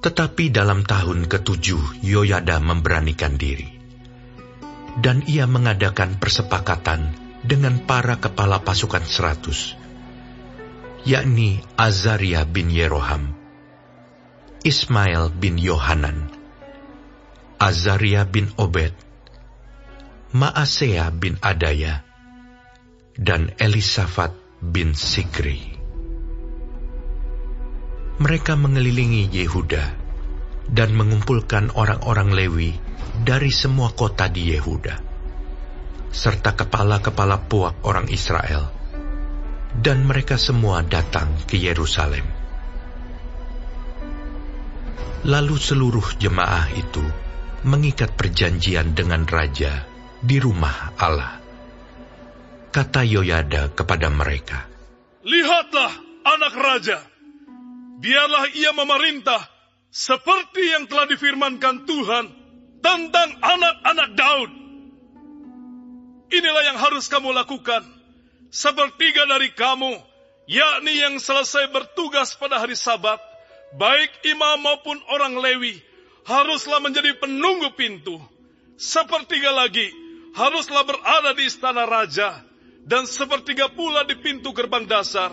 Tetapi dalam tahun ke-7 Yoyada memberanikan diri, dan ia mengadakan persepakatan dengan para kepala pasukan 100, yakni Azaria bin Yeroham, Ismail bin Yohanan, Azaria bin Obed, Maasea bin Adaya, dan Elisafat bin Sikri. Mereka mengelilingi Yehuda dan mengumpulkan orang-orang Lewi dari semua kota di Yehuda, serta kepala-kepala puak orang Israel, dan mereka semua datang ke Yerusalem. Lalu seluruh jemaah itu mengikat perjanjian dengan raja di rumah Allah. Kata Yoyada kepada mereka, "Lihatlah anak raja, biarlah ia memerintah seperti yang telah difirmankan Tuhan tentang anak-anak Daud. Inilah yang harus kamu lakukan. Sepertiga dari kamu, yakni yang selesai bertugas pada hari Sabat, baik imam maupun orang Lewi, haruslah menjadi penunggu pintu. Sepertiga lagi haruslah berada di istana raja, dan sepertiga pula di pintu gerbang dasar,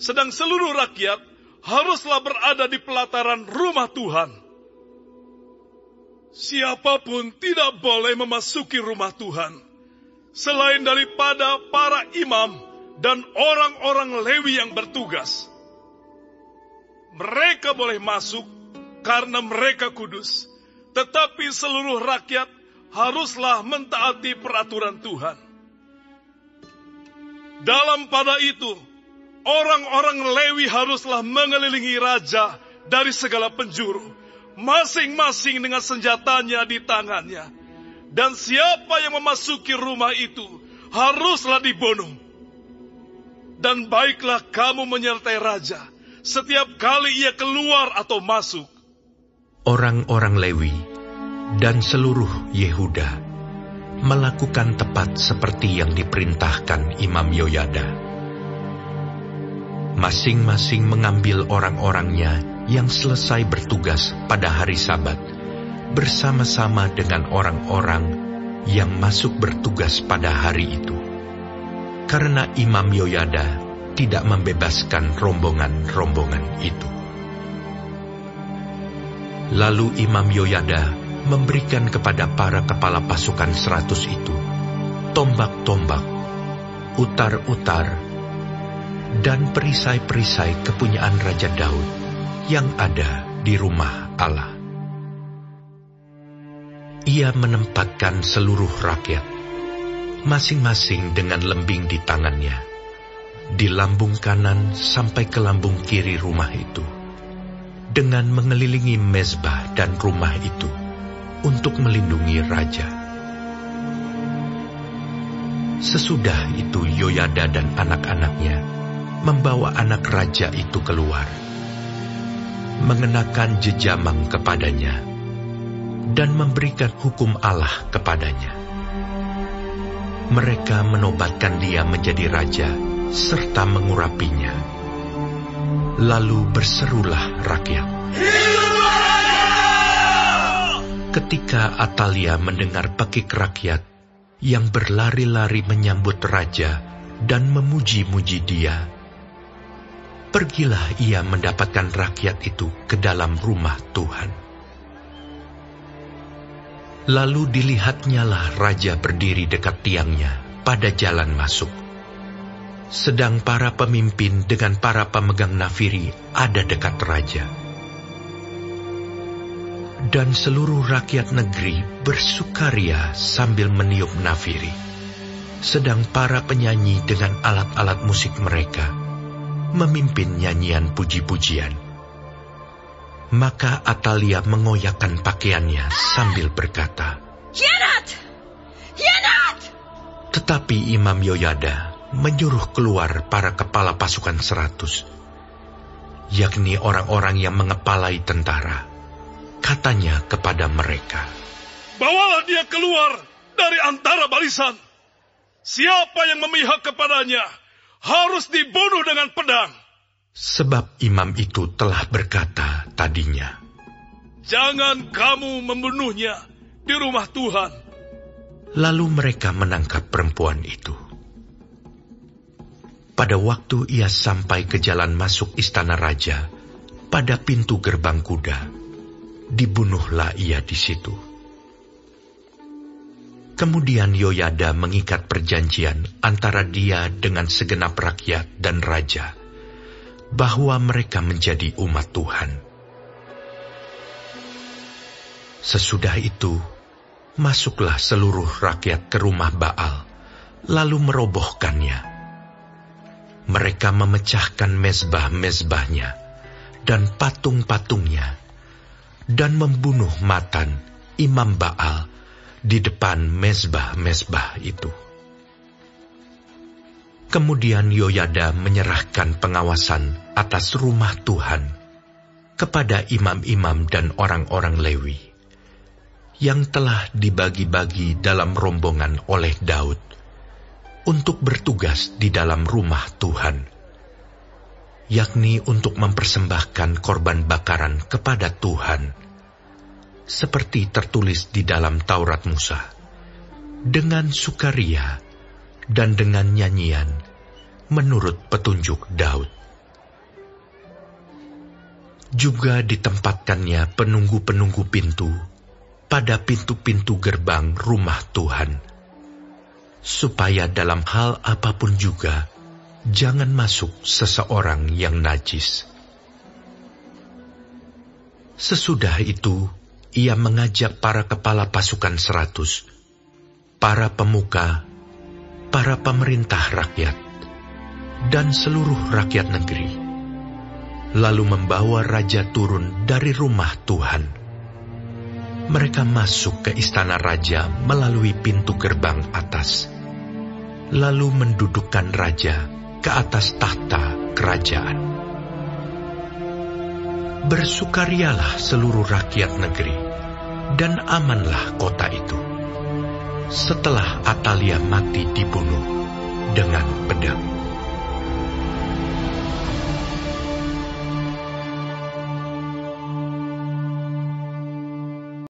sedang seluruh rakyat haruslah berada di pelataran rumah Tuhan. Siapapun tidak boleh memasuki rumah Tuhan, selain daripada para imam dan orang-orang Lewi yang bertugas. Mereka boleh masuk karena mereka kudus, tetapi seluruh rakyat haruslah mentaati peraturan Tuhan. Dalam pada itu, orang-orang Lewi haruslah mengelilingi raja dari segala penjuru, masing-masing dengan senjatanya di tangannya. Dan siapa yang memasuki rumah itu haruslah dibunuh. Dan baiklah kamu menyertai raja setiap kali ia keluar atau masuk." Orang-orang Lewi dan seluruh Yehuda melakukan tepat seperti yang diperintahkan Imam Yoyada. Masing-masing mengambil orang-orangnya yang selesai bertugas pada hari Sabat, bersama-sama dengan orang-orang yang masuk bertugas pada hari itu. Karena Imam Yoyada tidak membebaskan rombongan-rombongan itu. Lalu Imam Yoyada memberikan kepada para kepala pasukan 100 itu tombak-tombak, utar-utar, dan perisai-perisai kepunyaan Raja Daud yang ada di rumah Allah. Ia menempatkan seluruh rakyat, masing-masing dengan lembing di tangannya, di lambung kanan sampai ke lambung kiri rumah itu, dengan mengelilingi mezbah dan rumah itu, untuk melindungi raja. Sesudah itu Yoyada dan anak-anaknya membawa anak raja itu keluar, mengenakan jejamang kepadanya, dan memberikan hukum Allah kepadanya. Mereka menobatkan dia menjadi raja, serta mengurapinya. Lalu berserulah rakyat. Ketika Atalia mendengar pekik rakyat yang berlari-lari menyambut raja dan memuji-muji dia, pergilah ia mendapatkan rakyat itu ke dalam rumah Tuhan. Lalu dilihatnyalah raja berdiri dekat tiangnya pada jalan masuk, sedang para pemimpin dengan para pemegang nafiri ada dekat raja. Dan seluruh rakyat negeri bersukaria sambil meniup nafiri, sedang para penyanyi dengan alat-alat musik mereka memimpin nyanyian puji-pujian. Maka Atalia mengoyakkan pakaiannya sambil berkata, "Hianat! Hianat!" Tetapi Imam Yoyada menyuruh keluar para kepala pasukan 100, yakni orang-orang yang mengepalai tentara. Katanya kepada mereka, "Bawalah dia keluar dari antara barisan. Siapa yang memihak kepadanya harus dibunuh dengan pedang." Sebab imam itu telah berkata tadinya, jangan kamu membunuhnya di rumah Tuhan. Lalu mereka menangkap perempuan itu. Pada waktu ia sampai ke jalan masuk istana raja, pada pintu gerbang kuda, dibunuhlah ia di situ. Kemudian Yoyada mengikat perjanjian antara dia dengan segenap rakyat dan raja, bahwa mereka menjadi umat Tuhan. Sesudah itu, masuklah seluruh rakyat ke rumah Baal, lalu merobohkannya. Mereka memecahkan mezbah-mezbahnya dan patung-patungnya, dan membunuh Matan, imam Baal, di depan mezbah-mezbah itu. Kemudian Yoyada menyerahkan pengawasan atas rumah Tuhan kepada imam-imam dan orang-orang Lewi, yang telah dibagi-bagi dalam rombongan oleh Daud untuk bertugas di dalam rumah Tuhan, yakni untuk mempersembahkan korban bakaran kepada Tuhan, seperti tertulis di dalam Taurat Musa, dengan sukaria dan dengan nyanyian menurut petunjuk Daud. Juga ditempatkannya penunggu-penunggu pintu pada pintu-pintu gerbang rumah Tuhan, supaya dalam hal apapun juga jangan masuk seseorang yang najis. Sesudah itu, ia mengajak para kepala pasukan 100, para pemuka, para pemerintah rakyat, dan seluruh rakyat negeri, lalu membawa raja turun dari rumah Tuhan. Mereka masuk ke istana raja melalui pintu gerbang atas, lalu mendudukkan raja ke atas tahta kerajaan. Bersukarialah seluruh rakyat negeri, dan amanlah kota itu, setelah Atalia mati dibunuh dengan pedang.